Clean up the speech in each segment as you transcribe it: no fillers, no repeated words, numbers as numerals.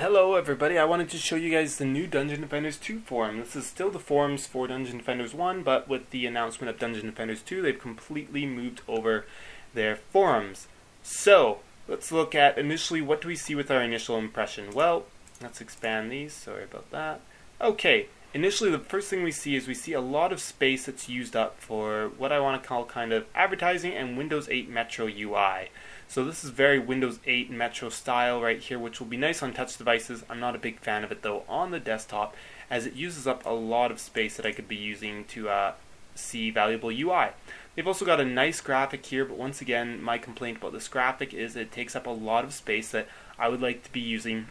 Hello everybody, I wanted to show you guys the new Dungeon Defenders 2 forum. This is still the forums for Dungeon Defenders 1, but with the announcement of Dungeon Defenders 2, they've completely moved over their forums. So, let's look at initially what do we see with our initial impression. Well, let's expand these, sorry about that. Okay, initially the first thing we see is we see a lot of space that's used up for what I want to call kind of advertising and Windows 8 Metro UI. So this is very Windows 8 Metro style right here, which will be nice on touch devices. I'm not a big fan of it though on the desktop, as it uses up a lot of space that I could be using to see valuable UI. They've also got a nice graphic here, but once again, my complaint about this graphic is it takes up a lot of space that I would like to be using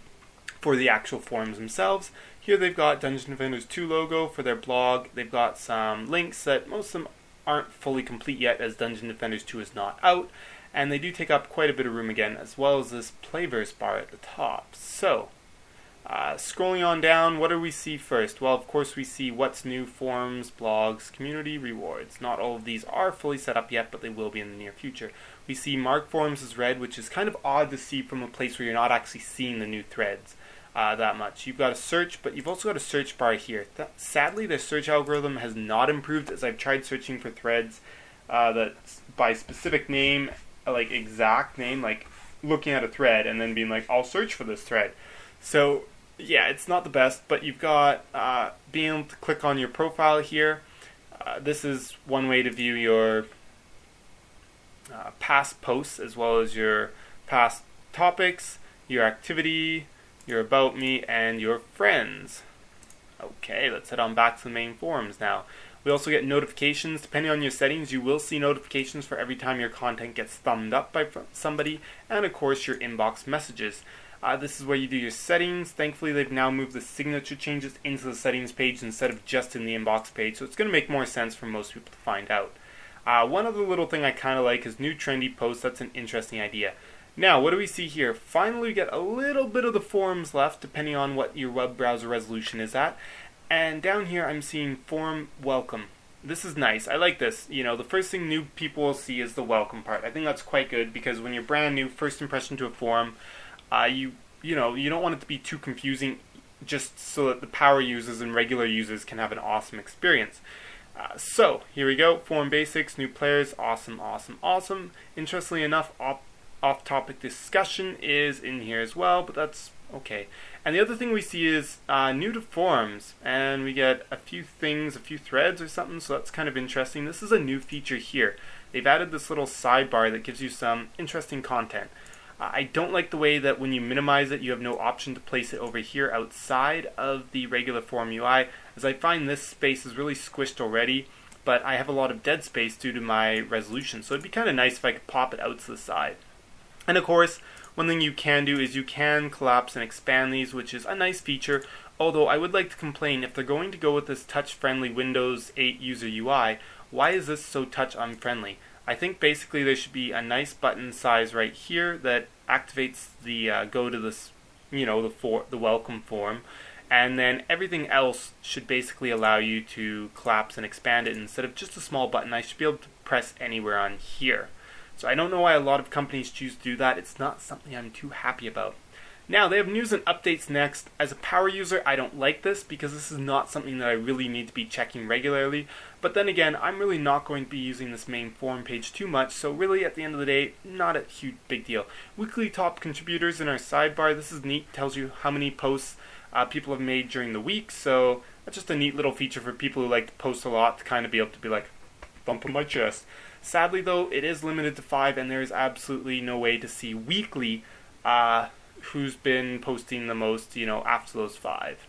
for the actual forums themselves. Here they've got Dungeon Defenders 2 logo for their blog. They've got some links that most of them aren't fully complete yet, as Dungeon Defenders 2 is not out. And they do take up quite a bit of room again, as well as this Playverse bar at the top. So, scrolling on down, what do we see first? Well, of course we see what's new, forums, blogs, community, rewards. Not all of these are fully set up yet, but they will be in the near future. We see mark forums as red, which is kind of odd to see from a place where you're not actually seeing the new threads that much. You've got a search, but you've also got a search bar here. Sadly, the search algorithm has not improved, as I've tried searching for threads that's by specific name, like exact name, like looking at a thread and then being like, I'll search for this thread. So yeah, it's not the best, but you've got being able to click on your profile here. This is one way to view your past posts, as well as your past topics, your activity, your about me, and your friends. Okay, let's head on back to the main forums now. We also get notifications. Depending on your settings, you will see notifications for every time your content gets thumbed up by somebody, and of course your inbox messages. This is where you do your settings. Thankfully, they've now moved the signature changes into the settings page instead of just in the inbox page, so it's going to make more sense for most people to find out. One other little thing I kind of like is new trendy posts. That's an interesting idea. Now, what do we see here? Finally, we get a little bit of the forums left, depending on what your web browser resolution is at. And down here I'm seeing forum welcome. This is nice. I like this. You know, the first thing new people will see is the welcome part. I think that's quite good, because when you're brand new, first impression to a forum, you don't want it to be too confusing, just so that the power users and regular users can have an awesome experience. So here we go. Forum basics, new players, awesome, awesome, awesome. Interestingly enough, off-topic discussion is in here as well, but that's okay. And the other thing we see is new to forums, and we get a few things, a few threads or something, so that's kind of interesting. This is a new feature here. They've added this little sidebar that gives you some interesting content. I don't like the way that when you minimize it, you have no option to place it over here outside of the regular forum UI, as I find this space is really squished already, but I have a lot of dead space due to my resolution, so it'd be kind of nice if I could pop it out to the side. And of course, one thing you can do is you can collapse and expand these, which is a nice feature, although I would like to complain, if they're going to go with this touch-friendly Windows 8 user UI, why is this so touch-unfriendly? I think basically there should be a nice button size right here that activates the go to this, the welcome form, and then everything else should basically allow you to collapse and expand it. Instead of just a small button, I should be able to press anywhere on here. So I don't know why a lot of companies choose to do that. It's not something I'm too happy about. Now, they have news and updates next. As a power user, I don't like this, because this is not something that I really need to be checking regularly. But then again, I'm really not going to be using this main forum page too much, so really at the end of the day, not a huge big deal. Weekly top contributors in our sidebar. This is neat. Tells you how many posts people have made during the week, so that's just a neat little feature for people who like to post a lot, to kind of be able to be like, thumping my chest. Sadly though, it is limited to 5, and there is absolutely no way to see weekly who's been posting the most, after those 5.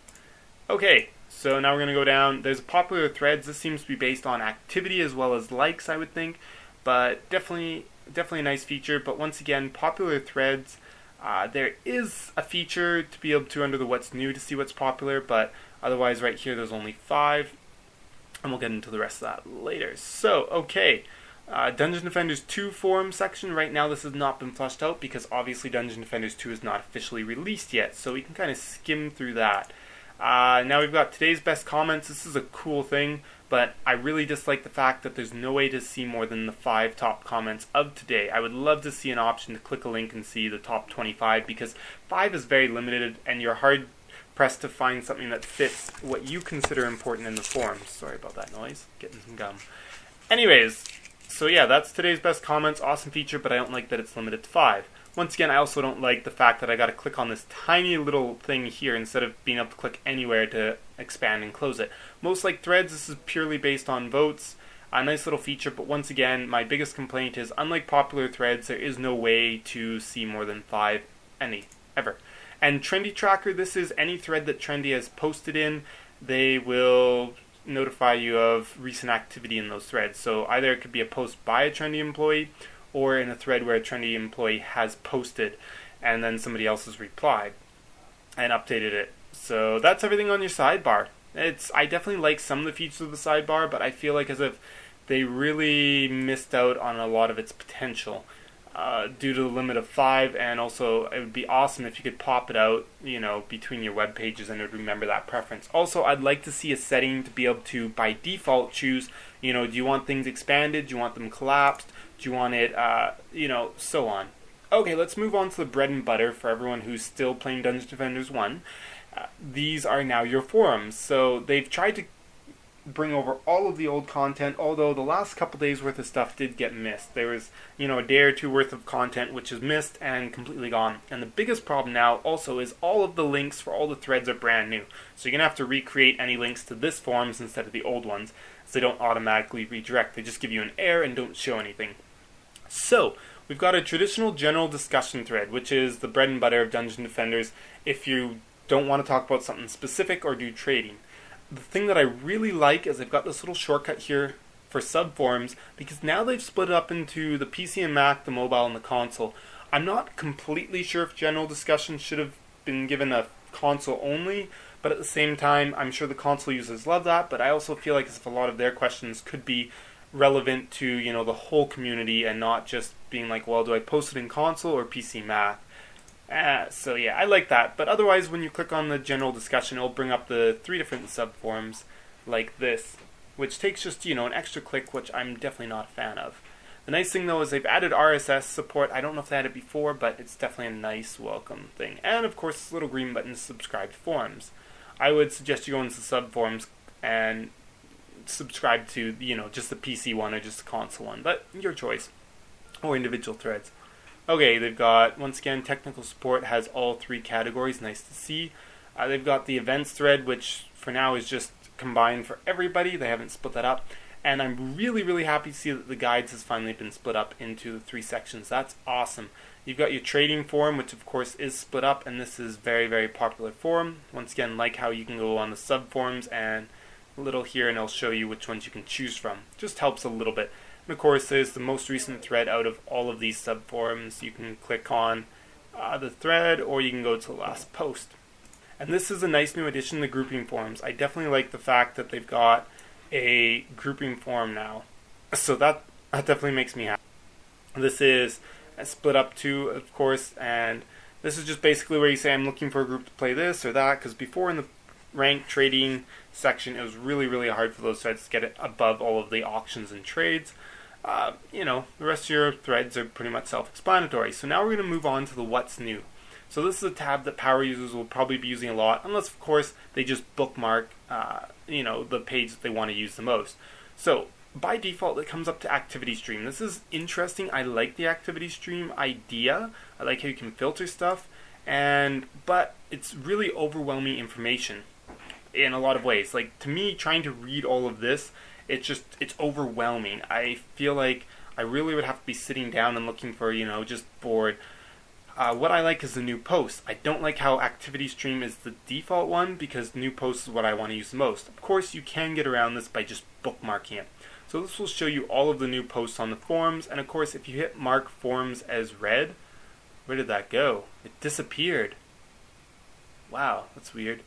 Okay, so now we're going to go down. There's popular threads. This seems to be based on activity as well as likes, I would think, but definitely a nice feature. But once again, popular threads, there is a feature to be able to, under the what's new, to see what's popular, but otherwise right here there's only 5, and we'll get into the rest of that later. So, okay. Dungeon Defenders 2 forum section. Right now this has not been fleshed out, because obviously Dungeon Defenders 2 is not officially released yet, so we can kind of skim through that. Now we've got today's best comments. This is a cool thing, but I really dislike the fact that there's no way to see more than the 5 top comments of today. I would love to see an option to click a link and see the top 25, because 5 is very limited and you're hard pressed to find something that fits what you consider important in the forums. Sorry about that noise. Getting some gum. Anyways, so yeah, that's today's best comments. Awesome feature, but I don't like that it's limited to 5. Once again, I also don't like the fact that I got to click on this tiny little thing here instead of being able to click anywhere to expand and close it. Most like threads, this is purely based on votes. A nice little feature, but once again, my biggest complaint is, unlike popular threads, there is no way to see more than 5 ever. And Trendy Tracker, this is any thread that Trendy has posted in. They will notify you of recent activity in those threads. So either it could be a post by a Trendy employee, or in a thread where a Trendy employee has posted and then somebody else has replied and updated it. So that's everything on your sidebar. I definitely like some of the features of the sidebar, but I feel like as if they really missed out on a lot of its potential due to the limit of 5, and also it would be awesome if you could pop it out, between your web pages, and it would remember that preference. Also, I'd like to see a setting to be able to, by default, choose, do you want things expanded, do you want them collapsed, do you want it, so on. Okay, let's move on to the bread and butter for everyone who's still playing Dungeons & Defenders 1. These are now your forums. So they've tried to bring over all of the old content, although the last couple days worth of stuff did get missed. There was, a day or two worth of content which is missed and completely gone. And the biggest problem now also is all of the links for all the threads are brand new. So you're going to have to recreate any links to this forums instead of the old ones, so they don't automatically redirect. They just give you an error and don't show anything. So, we've got a traditional general discussion thread, which is the bread and butter of Dungeon Defenders if you don't want to talk about something specific or do trading. The thing that I really like is they've got this little shortcut here for subforums, because now they've split it up into the PC and Mac, the mobile, and the console. I'm not completely sure if general discussion should have been given a console only, but at the same time, I'm sure the console users love that, but I also feel like as if a lot of their questions could be relevant to, the whole community, and not just being like, well, do I post it in console or PC Mac? So yeah, I like that. But otherwise, when you click on the general discussion, it'll bring up the 3 different subforums like this, which takes just, an extra click, which I'm definitely not a fan of. The nice thing though is they've added RSS support. I don't know if they had it before, but it's definitely a nice welcome thing. And of course, this little green button to subscribe to forums. I would suggest you go into the subforums and subscribe to, just the PC one or just the console one, but your choice, or individual threads. Okay, they've got, once again, technical support has all 3 categories, nice to see. They've got the events thread, which for now is just combined for everybody. They haven't split that up, and I'm really, really happy to see that the guides has finally been split up into the 3 sections. That's awesome. You've got your trading forum, which of course is split up, and this is very, very popular forum. Once again, like how you can go on the subforums and little here, and it'll show you which ones you can choose from. Just helps a little bit. And of course, there's the most recent thread out of all of these subforums. You can click on the thread, or you can go to the last post. And this is a nice new addition to grouping forums. I definitely like the fact that they've got a grouping forum now. So that definitely makes me happy. This is split up too, of course, and this is just basically where you say, I'm looking for a group to play this or that, because before in the ranked trading section, it was really, really hard for those threads to get it above all of the auctions and trades. The rest of your threads are pretty much self-explanatory. So now we're going to move on to the what's new. So this is a tab that power users will probably be using a lot, unless of course they just bookmark, the page that they want to use the most. So by default, it comes up to activity stream. This is interesting. I like the activity stream idea. I like how you can filter stuff, but it's really overwhelming information in a lot of ways. Like, to me, trying to read all of this, it's overwhelming. I feel like I really would have to be sitting down and looking for, just bored. What I like is the new posts. I don't like how activity stream is the default one, because new posts is what I want to use the most. Of course, you can get around this by just bookmarking it. So this will show you all of the new posts on the forums, and of course, if you hit mark forums as read, where did that go? It disappeared. Wow, that's weird.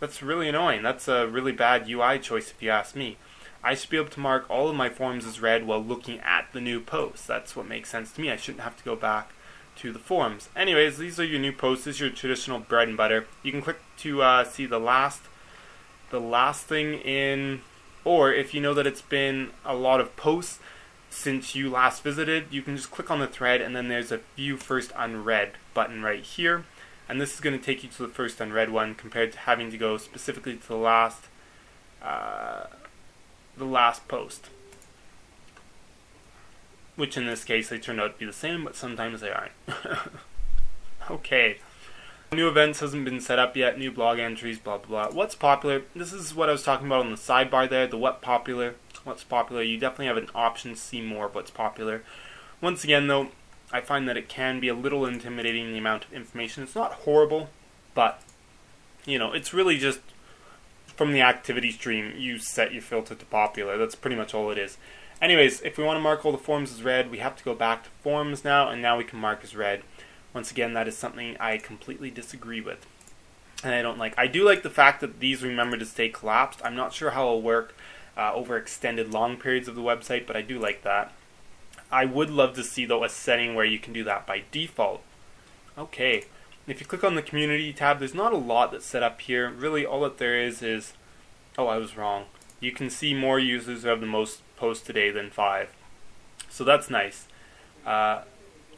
That's really annoying. That's a really bad UI choice if you ask me. I should be able to mark all of my forums as read while looking at the new posts. That's what makes sense to me. I shouldn't have to go back to the forums. Anyways, these are your new posts. This is your traditional bread and butter. You can click to see the last thing in, or if you know that it's been a lot of posts since you last visited, you can just click on the thread, and then there's a view first unread button right here, and this is going to take you to the first unread one, compared to having to go specifically to the last post, which in this case they turned out to be the same, but sometimes they aren't. Okay. New events hasn't been set up yet, new blog entries, blah blah blah. What's popular? This is what I was talking about on the sidebar there, the what's popular. You definitely have an option to see more of what's popular. Once again though, I find that it can be a little intimidating, the amount of information. It's not horrible, but you know, it's really just from the activity stream, you set your filter to popular. That's pretty much all it is. Anyways, if we want to mark all the forums as red, we have to go back to forums now, and now we can mark as red. Once again, that is something I completely disagree with, and I don't like. I do like the fact that these remember to stay collapsed. I'm not sure how it'll work over extended long periods of the website, but I do like that. I would love to see, though, a setting where you can do that by default. Okay, if you click on the community tab, there's not a lot that's set up here. Really, all that there is, oh, I was wrong. You can see more users who have the most posts today than 5. So that's nice.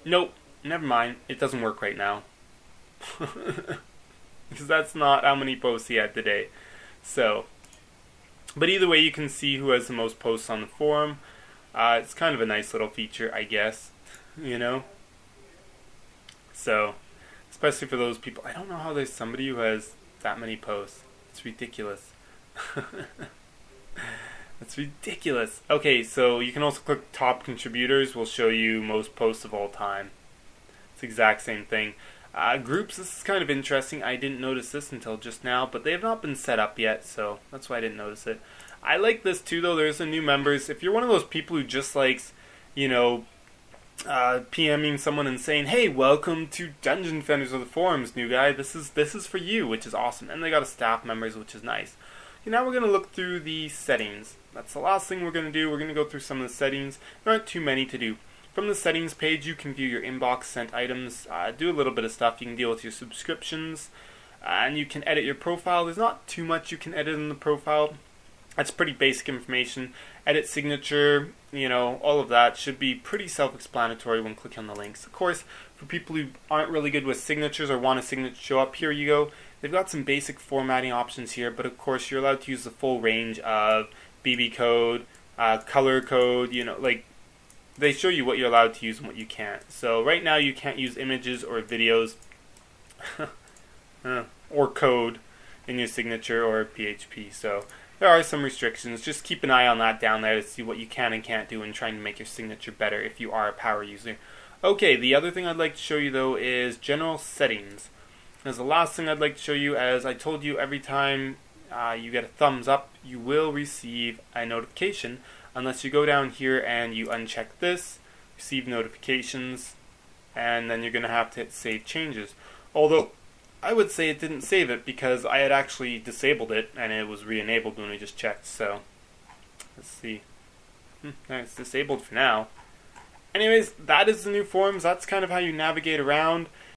Nope. Never mind, it doesn't work right now. Because that's not how many posts he had today. So, but either way, you can see who has the most posts on the forum. It's kind of a nice little feature, I guess. You know? So, especially for those people. I don't know how there's somebody who has that many posts. It's ridiculous. That's ridiculous. Okay, so you can also click top contributors. Will show you most posts of all time. It's the exact same thing. Groups, this is kind of interesting. I didn't notice this until just now, but they have not been set up yet, so that's why I didn't notice it. I like this too, though. There's some new members. If you're one of those people who just likes, you know, PMing someone and saying, "Hey, welcome to Dungeon Defenders of the Forums, new guy. This is for you," which is awesome. And they got a staff members, which is nice. Okay, now we're going to look through the settings. That's the last thing we're going to do. We're going to go through some of the settings. There aren't too many to do. From the settings page, you can view your inbox, sent items, do a little bit of stuff. You can deal with your subscriptions, and you can edit your profile. There's not too much you can edit in the profile. That's pretty basic information. Edit signature, you know, all of that should be pretty self-explanatory when clicking on the links. Of course, for people who aren't really good with signatures or want a signature to show up, here you go. They've got some basic formatting options here, but of course you're allowed to use the full range of BB code, color code, you know, like, they show you what you're allowed to use and what you can't. So right now you can't use images or videos or code in your signature or PHP. So there are some restrictions. Just keep an eye on that down there to see what you can and can't do in trying to make your signature better if you are a power user. Okay, the other thing I'd like to show you though is general settings. As the last thing I'd like to show you, as I told you, every time you get a thumbs up, you will receive a notification. Unless you go down here and you uncheck this, receive notifications, and then you're going to have to hit save changes. Although, I would say it didn't save it because I had actually disabled it and it was re-enabled when we just checked, so let's see. It's disabled for now. Anyways, that is the new forums. That's kind of how you navigate around.